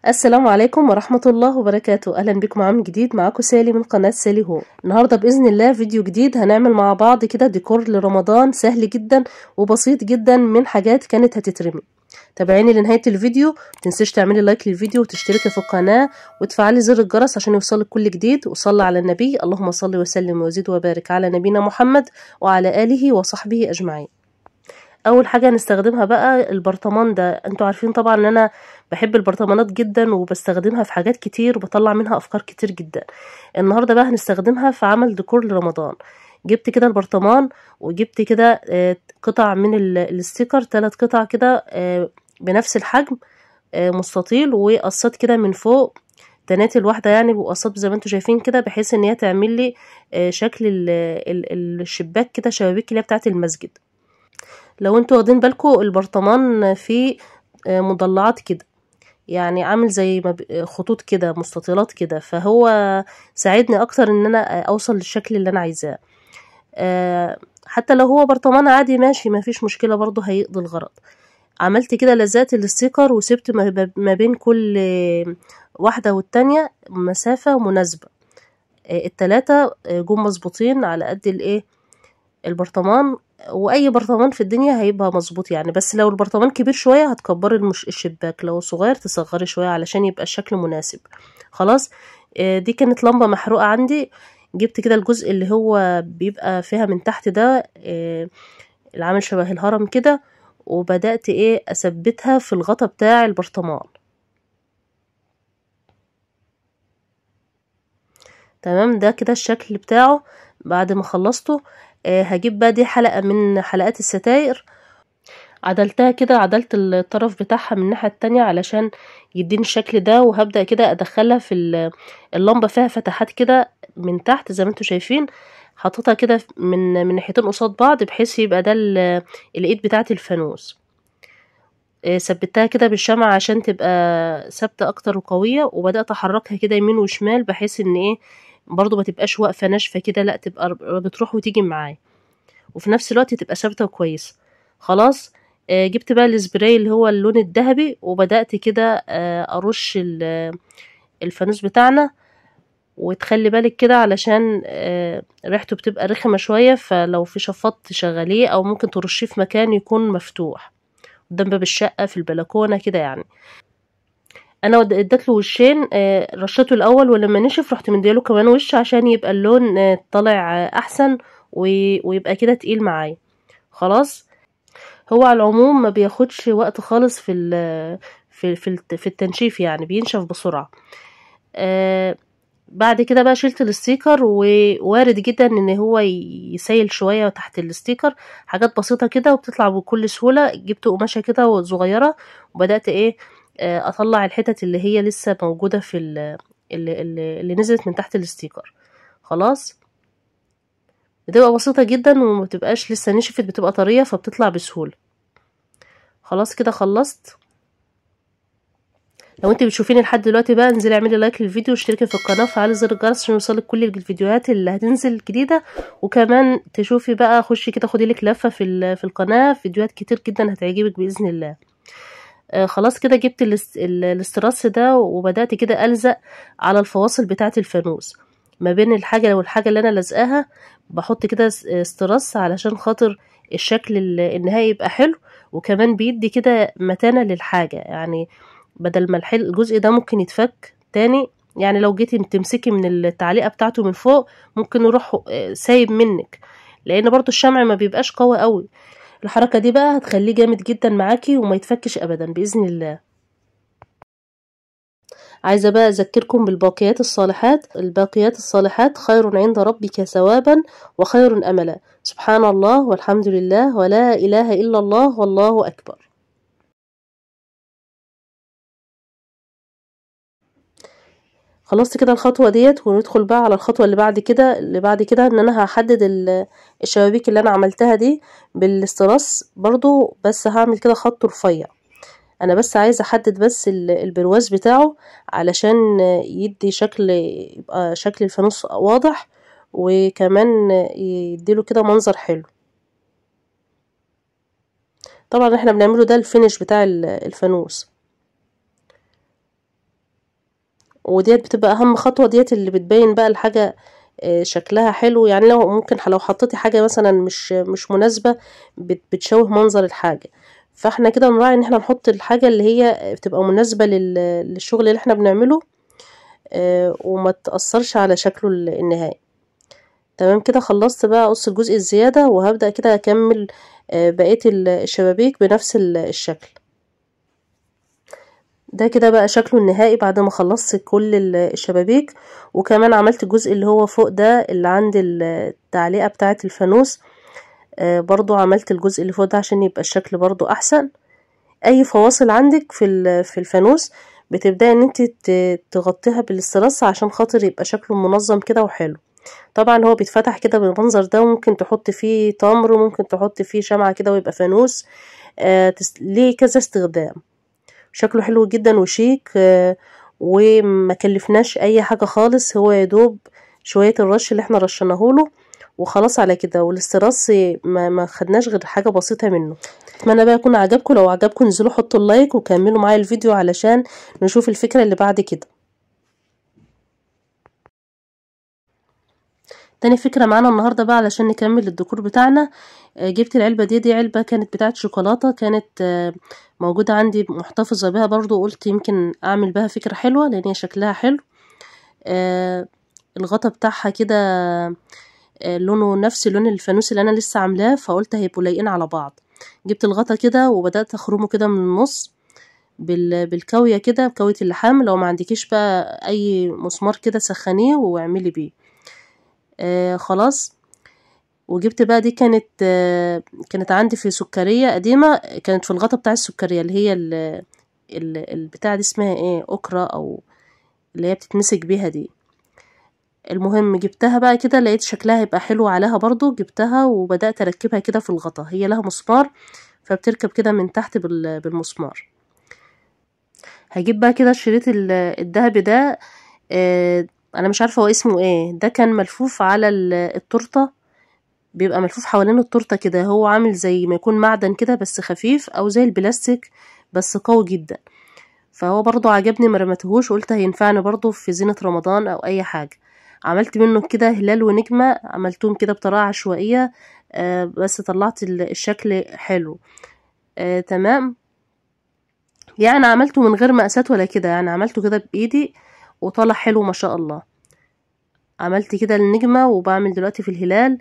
السلام عليكم ورحمة الله وبركاته. أهلا بكم عام جديد، معاكم سالي من قناة سالي هو. النهاردة بإذن الله فيديو جديد هنعمل مع بعض كده ديكور لرمضان سهل جدا وبسيط جدا من حاجات كانت هتترمي. تابعيني لنهاية الفيديو، متنسيش تعملي لايك للفيديو وتشتركي في القناة وتفعلي زر الجرس عشان يوصلك كل جديد. وصلي على النبي، اللهم صل وسلم وزد وبارك على نبينا محمد وعلى آله وصحبه أجمعين. اول حاجه هنستخدمها بقى البرطمان ده. انتوا عارفين طبعا ان انا بحب البرطمانات جدا وبستخدمها في حاجات كتير وبطلع منها افكار كتير جدا. النهارده بقى هنستخدمها في عمل ديكور لرمضان. جبت كده البرطمان وجبت كده قطع من الستيكر، 3 قطع كده بنفس الحجم، مستطيل، وقصات كده من فوق تناتي الواحده، يعني وقصات زي ما انتوا شايفين كده، بحيث ان هي تعمل لي شكل الشباك كده، شبابيك اللي هي بتاعه المسجد. لو انتوا واخدين بالكم البرطمان فيه مضلعات كده، يعني عامل زي خطوط كده، مستطيلات كده، فهو ساعدني اكتر ان انا اوصل للشكل اللي انا عايزاه. حتى لو هو برطمان عادي ماشي، ما فيش مشكلة، برضو هيقضي الغرض. عملت كده لزقت الستيكر وسبت ما بين كل واحدة والتانية مسافة مناسبة. التلاتة جم مظبوطين على قد الايه البرطمان، واي برطمان في الدنيا هيبقى مظبوط يعني. بس لو البرطمان كبير شوية هتكبري الشباك، لو صغير تصغري شوية علشان يبقى الشكل مناسب. خلاص. دي كانت لمبة محروقة عندي، جبت كده الجزء اللي هو بيبقى فيها من تحت ده، اللي عامل شبه الهرم كده، وبدأت اثبتها في الغطا بتاع البرطمان. تمام، ده كده الشكل بتاعه. بعد ما خلصته هجيب بقى دي حلقة من حلقات الستاير، عدلتها كده، عدلت الطرف بتاعها من الناحية التانية علشان يديني الشكل ده، وهبدأ كده ادخلها في اللمبة، فيها فتحات كده من تحت زي ما انتوا شايفين، حطيتها كده من ناحيتين قصاد بعض، بحيث يبقى ده الايد بتاعة الفانوس. ثبتها كده بالشمع عشان تبقى ثابتة اكتر وقوية، وبدأت احركها كده يمين وشمال، بحيث ان برضو ما تبقاش واقفة ناشفة كده، لا تبقى بتروح وتيجي معايا، وفي نفس الوقت تبقى ثابتة وكويسة. خلاص. جبت بقى السبراي اللي هو اللون الذهبي، وبدأت كده ارش الفانوس بتاعنا. وتخلي بالك كده علشان ريحته بتبقى رخمة شوية، فلو في شفاط تشغليه، او ممكن ترشيه في مكان يكون مفتوح قدام باب الشقة، في البلكونة كده يعني. انا اديت له وشين، رشته الاول، ولما نشف رحت مديله كمان وش عشان يبقى اللون طالع احسن، ويبقى كده تقيل معايا. خلاص. هو على العموم ما بياخدش وقت خالص في التنشيف، يعني بينشف بسرعة. بعد كده بقى شلت الستيكر، ووارد جدا ان هو يسيل شوية تحت الستيكر، حاجات بسيطة كده وبتطلع بكل سهولة. جبت قماشة كده صغيرة، وبدأت اطلع الحتت اللي هي لسه موجودة في اللي نزلت من تحت الستيكر. خلاص. بتبقى بسيطة جدا وما بتبقاش لسه نشفت، بتبقى طرية فبتطلع بسهولة. خلاص كده خلصت. لو انت بتشوفيني لحد دلوقتي بقى، انزلي اعملي لايك للفيديو واشتركي في القناه وفعلي زر الجرس عشان يوصلك كل الفيديوهات اللي هتنزل جديده. وكمان تشوفي بقى، خشي كده خدي لك لفه في القناه، فيديوهات كتير جدا هتعجبك باذن الله. خلاص كده جبت الاستراس ده، وبدات كده الزق على الفواصل بتاعه الفانوس ما بين الحاجه والحاجه اللي انا لازقاها. بحط كده استراس علشان خاطر الشكل النهائي يبقى حلو، وكمان بيدي كده متانه للحاجه، يعني بدل ما الجزء ده ممكن يتفك تاني، يعني لو جيتي تمسكي من التعليقة بتاعته من فوق ممكن يروح سايب منك، لان برضو الشمع ما بيبقاش قوي قوي. الحركة دي بقى هتخليه جامد جدا معاكي وما يتفكش ابدا بإذن الله. عايزة بقى اذكركم بالباقيات الصالحات. الباقيات الصالحات خير عند ربك ثوابا وخير املا. سبحان الله والحمد لله ولا اله الا الله والله اكبر. خلصت كده الخطوة ديت، وندخل بقى على الخطوة اللي بعد كده ان انا هحدد الشبابيك اللي انا عملتها دي بالاستراس برضو، بس هعمل كده خط رفيع. انا بس عايزة احدد بس البرواز بتاعه علشان يدي شكل، يبقى شكل الفانوس واضح، وكمان يديله كده منظر حلو. طبعا احنا بنعمله ده الفينش بتاع الفانوس. وديت بتبقى اهم خطوة، ديت اللي بتبين بقى الحاجة شكلها حلو. يعني لو ممكن لو حطيتي حاجة مثلا مش مناسبة بتشوه منظر الحاجة، فاحنا كده نراعي ان احنا نحط الحاجة اللي هي بتبقى مناسبة للشغل اللي احنا بنعمله وما تأثرش على شكله النهائي. تمام كده خلصت بقى اقص الجزء الزيادة، وهبدأ كده اكمل بقية الشبابيك بنفس الشكل ده. كده بقى شكله النهائي بعد ما خلصت كل الشبابيك. وكمان عملت الجزء اللي هو فوق ده اللي عند التعليقة بتاعة الفانوس، برضو عملت الجزء اللي فوق ده عشان يبقى الشكل برضو احسن. اي فواصل عندك في الفانوس بتبدأي ان انت تغطيها بالاسترس عشان خاطر يبقى شكله منظم كده وحلو. طبعا هو بيتفتح كده بالمنظر ده، وممكن تحط فيه تمر، وممكن تحط فيه شمعة كده ويبقى فانوس. ليه كذا استخدام، شكله حلو جدا وشيك. وما كلفناش اي حاجة خالص، هو يدوب شوية الرش اللي احنا رشناه له وخلاص على كده. والاستراس ما خدناش غير حاجة بسيطة منه. اتمنى بقى يكون عجبكم. لو عجبكم انزلوا حطوا اللايك وكملوا معايا الفيديو علشان نشوف الفكرة اللي بعد كده. تاني فكرة معانا النهاردة بقى علشان نكمل الديكور بتاعنا. جبت العلبة دي علبة كانت بتاعت شوكولاتة، كانت موجودة عندي محتفظة بها برضو، قلت يمكن اعمل بها فكرة حلوة لان هي شكلها حلو. الغطا بتاعها كده لونه نفس لون الفانوس اللي انا لسه عاملاه، فقلت هيبقوا لايقين على بعض. جبت الغطا كده وبدأت اخرمه كده من النص بالكاوية كده، بكاوية اللحام. لو ما عندكيش بقى اي مسمار كده سخنيه واعملي بيه. خلاص. وجبت بقى دي كانت عندي في سكرية قديمة، كانت في الغطا بتاع السكرية اللي هي البتاع دي اسمها ايه، اوكرا، او اللي هي بتتمسك بيها دي. المهم جبتها بقى كده، لقيت شكلها يبقى حلو عليها برضو، جبتها وبدأت اركبها كده في الغطا. هي لها مسمار فبتركب كده من تحت بالمسمار. هجيب بقى كده الشريط الذهبي ده، انا مش عارفة هو اسمه ايه، ده كان ملفوف على التورتة، بيبقى ملفوف حوالين التورتة كده، هو عامل زي ما يكون معدن كده بس خفيف، او زي البلاستيك بس قوي جدا. فهو برضو عجبني، مرمتهوش، قلت هينفعني برضو في زينة رمضان او اي حاجة. عملت منه كده هلال ونجمة، عملتهم كده بطريقة عشوائية بس طلعت الشكل حلو. تمام. يعني عملته من غير مقاسات ولا كده، يعني عملته كده بايدي وطلع حلو ما شاء الله. عملت كده النجمة وبعمل دلوقتي في الهلال،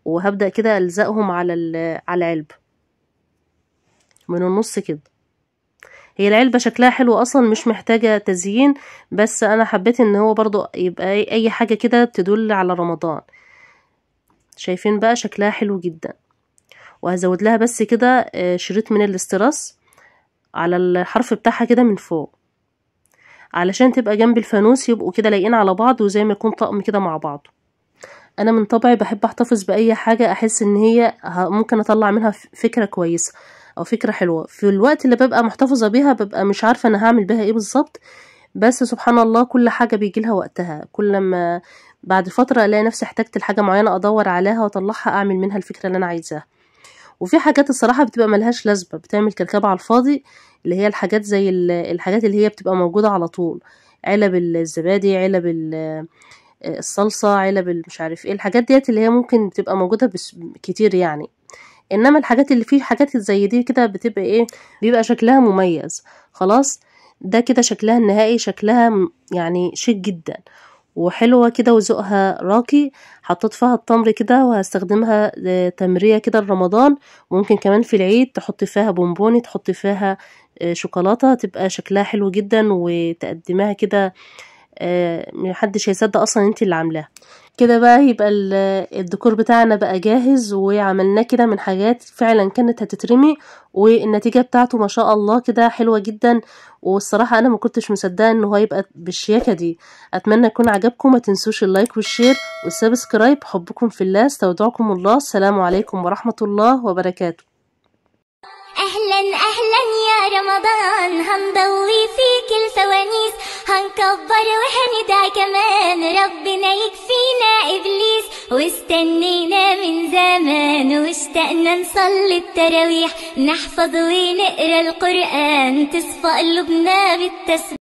وهبدأ كده ألزقهم على العلبة من النص كده. هي العلبة شكلها حلو أصلا، مش محتاجة تزيين، بس أنا حبيت إن هو برضو يبقى أي حاجة كده تدل على رمضان. شايفين بقى شكلها حلو جدا. وهزود لها بس كده شريط من الاستراس على الحرف بتاعها كده من فوق، علشان تبقى جنب الفانوس يبقوا كده لايقين على بعض، وزي ما يكون طقم كده مع بعض. انا من طبعي بحب احتفظ باي حاجة احس ان هي ممكن اطلع منها فكرة كويسة او فكرة حلوة. في الوقت اللي ببقى محتفظة بيها ببقى مش عارفة انا هعمل بيها ايه بالظبط، بس سبحان الله كل حاجة بيجي لها وقتها. كل ما بعد فترة الاقي نفسي احتجت لحاجة معينة ادور عليها واطلعها اعمل منها الفكرة اللي انا عايزاها. وفي حاجات الصراحة بتبقى ملهاش لازمة، بتعمل كركبة على الفاضي، اللي هي الحاجات زي الحاجات اللي هي بتبقى موجودة على طول، علب الزبادي، علب الصلصة، علب مش عارف ايه، الحاجات ديت اللي هي ممكن تبقى موجودة بس كتير يعني. انما الحاجات اللي فيه حاجات زي دي كده بتبقى ايه، بيبقى شكلها مميز. خلاص. ده كده شكلها النهائي، شكلها يعني شيك جدا وحلوة كده وذوقها راقي. حطيت فيها التمر كده وهستخدمها تمرية كده لرمضان، وممكن كمان في العيد تحطي فيها بونبوني، تحطي فيها شوكولاتة، تبقى شكلها حلو جدا وتقدمها كده محدش هيصدق اصلا انتي اللي عاملاها. كده بقى يبقى الديكور بتاعنا بقى جاهز، وعملناه كده من حاجات فعلا كانت هتترمي، والنتيجة بتاعته ما شاء الله كده حلوة جدا. والصراحة انا ما كنتش مصدقة انه هيبقى بالشياكة دي. اتمنى يكون عجبكم، ما تنسوش اللايك والشير والسبسكرايب. حبكم في الله، استودعكم الله، السلام عليكم ورحمة الله وبركاته. أهلا أهلا يا رمضان، هنضوي فيك الفوانيس، هنكبر وهندعي كمان ربنا يكفينا إبليس. واستنينا من زمان واشتقنا نصلي التراويح، نحفظ ونقرأ القرآن تصفى قلوبنا بالتسبيح.